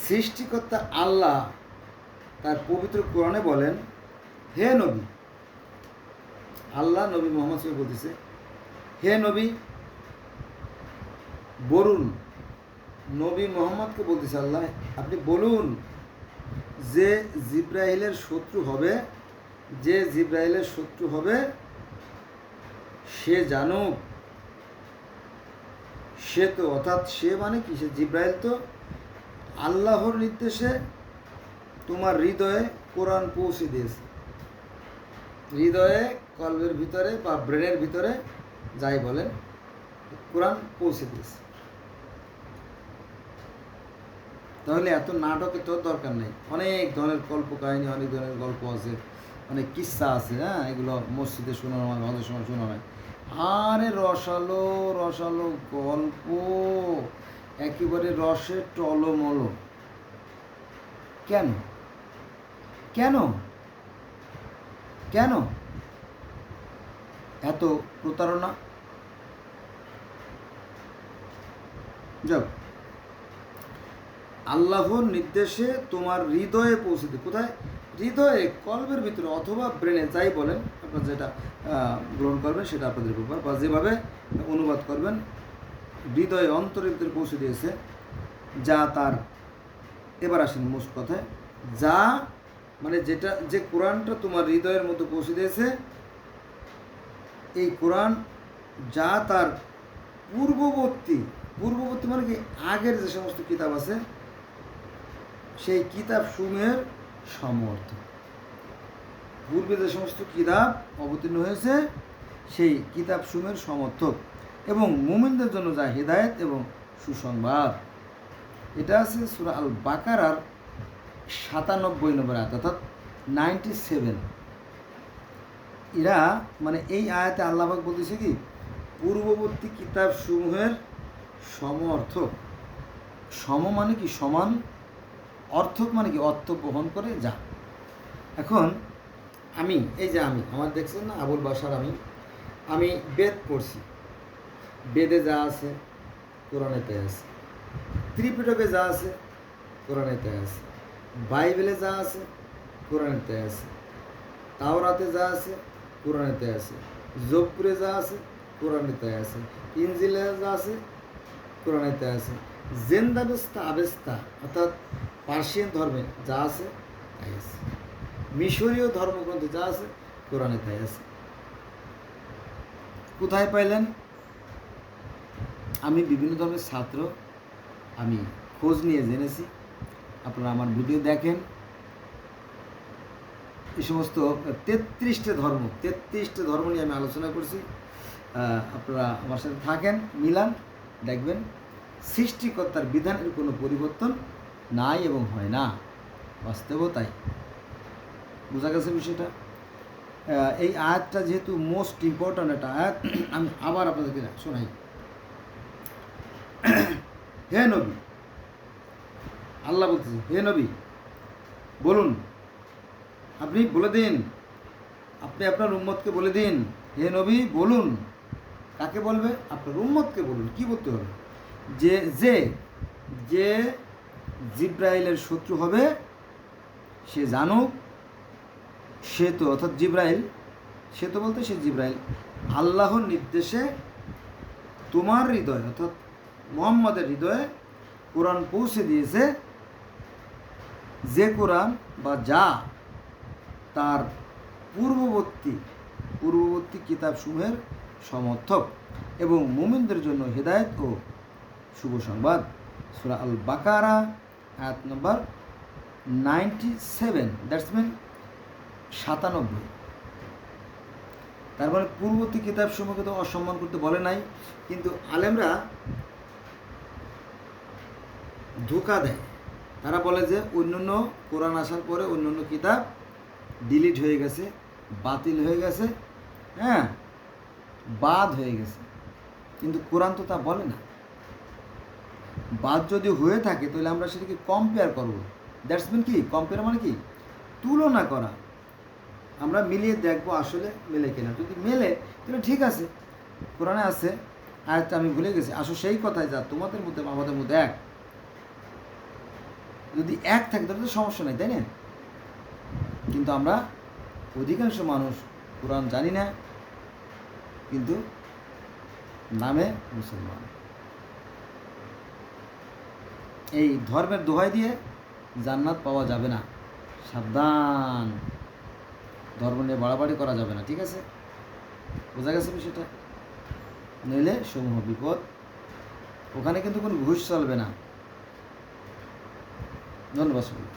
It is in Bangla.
সৃষ্টিকর্তা আল্লাহ তার পবিত্র কোরআনে বলেন, হে নবী, আল্লাহ নবী মোহাম্মদ সাল্লাল্লাহু আলাইহি ওয়াসাল্লাম বলতেছে, হে নবী বলুন, নবী মোহাম্মদকে বলতেছে আল্লাহ, আপনি বলুন যে জিব্রাইলের শত্রু হবে, যে জিব্রাইলের শত্রু হবে সে জানুক, সে তো অর্থাৎ সে মানে কি, সে জিব্রাইল তো আল্লাহর নির্দেশে তোমার হৃদয়ে কোরআন পৌঁছে দিয়েছে, হৃদয়ে কলবের ভিতরে বা ব্রেনের ভিতরে যাই বলেন কোরআন পৌঁছে দিয়েছে। তাহলে এত নাটকের তো দরকার নেই, অনেক ধরনের কল্পকাহিনী, অনেক ধরনের গল্প আছে, অনেক কিস্সা আছে, হ্যাঁ, এগুলো মসজিদে শোনানো হয়, আমাদের সময় শোনা হয়। আরে রসালো রসালো গল্প, একেবারে রসে টলমল। কেন কেন কেন এত প্রতারণা? যাও, আল্লাহর নির্দেশে তোমার হৃদয়ে পৌঁছে দিই। কোথায়? হৃদয়ে, কলবের ভিতরে অথবা ব্রেনে, যাই বলেন আপনার যেটা গ্রহণ করবেন সেটা আপনাদের ব্যাপার, বা যেভাবে অনুবাদ করবেন, হৃদয়ে অন্তরের ভিতরে পৌঁছে দিয়েছে যা তার, এবার আসেন মূল কথায়, যা মানে যেটা, যে কোরআনটা তোমার হৃদয়ের মধ্যে পৌঁছে দিয়েছে, এই কোরআন যা তার পূর্ববর্তী মানে কি, আগের যে সমস্ত কিতাব আছে সেই কিতাব সমূহের সমর্থ। পূর্বে যে সমস্ত কিতাব অবতীর্ণ হয়েছে সেই কিতাব সমূহের সমর্থক, এবং মুমিনদের জন্য যা হিদায়াত এবং সুসংবাদ। এটা আছে সূরা আল বাকারার 97 নম্বর আয়াত, অর্থাৎ 97। এরা মানে এই আয়াতে আল্লাহ পাক বলতেছে কি, পূর্ববর্তী কিতাব সমূহের সমর্থক। সম মানে কি, সমান। অর্থক মানে কি, অর্থ বহন করে যা। এখন আমি, এই যে আমি, আমার দেখছেন না আবুল বাশার, আমি বেদ পড়ছি, বেদে যা আছে কোরআনেতে আছে, ত্রিপিটকে যা আছে কোরআনেতে আছে, বাইবেলে যা আছে কোরআনেতে আছে, তাওরাতে যা আছে কোরআনেতে আছে, জবুরে যা আছে কোরআনেতে আছে, ইনজিলে যা আছে কোরআনেতে আছে, জেন্দাবেস্তা আবেস্তা অর্থাৎ পার্সিয়ান ধর্মে যা আছে তাই আছে, মিশরীয় ধর্মগ্রন্থে যা আছে কোরআনে তাই আছে। কোথায় পাইলেন? আমি বিভিন্ন ধর্মের ছাত্র, আমি খোঁজ নিয়ে জেনেছি, আপনারা আমার ভিডিও দেখেন। এই সমস্ত 33টা ধর্ম নিয়ে আমি আলোচনা করছি। আপনারা আমার সাথে থাকেন, মিলান, দেখবেন সৃষ্টিকর্তার বিধানের কোনো পরিবর্তন নাই এবং হয় না, বাস্তবও তাই। বোঝা গেছে বিষয়টা? এই আয়াতটা যেহেতু মোস্ট ইম্পর্ট্যান্ট একটা আয়াত, আমি আবার আপনাদেরকে শোনাই। হে নবী, আল্লাহ বলতেছে, হে নবী বলুন, আপনি বলে দিন, আপনি আপনার উম্মতকে বলে দিন, হে নবী বলুন। কাকে বলবে? আপনার উম্মতকে বলুন। কি বলতে হবে? যে যে যে জিব্রাইলের শত্রু হবে সে জানুক, সে তো, অর্থাৎ জিব্রাইল, সে তো বলতে সে জিব্রাইল আল্লাহর নির্দেশে তোমার হৃদয়, অর্থাৎ মুহাম্মাদের হৃদয়ে কোরআন পৌঁছে দিয়েছে, যে কোরআন বা যা তার পূর্ববর্তী কিতাবসমূহের সমর্থক এবং মুমিনদের জন্য হিদায়াত ও শুভ সংবাদ। সূরা আল বাকারা আয়াত নম্বর 97, দ্যাটস মিন 97। তার মানে পূর্ববর্তী কিতাবসমূহকে তো অসম্মান করতে বলে নাই, কিন্তু আলেমরা ধোঁকা দেয়। তারা বলে যে অন্যান্য কোরআন আসার পরে অন্যান্য কিতাব ডিলিট হয়ে গেছে, বাতিল হয়ে গেছে, হ্যাঁ, বাদ হয়ে গেছে, কিন্তু কোরআন তো তা বলে না। বাদ যদি হয়ে থাকে তাহলে আমরা সেটাকে কম্পেয়ার করবো। দ্যাটস মিন কি, কম্পেয়ার মানে কি, তুলনা করা। আমরা মিলিয়ে দেখবো আসলে মেলে কিনা। যদি মেলে তাহলে ঠিক আছে, কোরআনে আছে, আয়াতটা আমি ভুলে গেছি, আসো সেই কথায় যা তোমাদের মধ্যে আমাদের মধ্যে এক। যদি এক থাকে তাহলে তো সমস্যা নেই, তাই না? কিন্তু আমরা অধিকাংশ মানুষ কোরআন জানি না, কিন্তু নামে মুসলমান। এই ধর্মের দোহাই দিয়ে জান্নাত পাওয়া যাবে না, সাবধান। ধর্ম নিয়ে বাড়াবাড়ি করা যাবে না, ঠিক আছে? বোঝা গেছে বিষয়টা? নইলে সমূহ বিপদ। ওখানে কিন্তু কোনো ঘুষ চলবে না। ধন্যবাদ সবাই।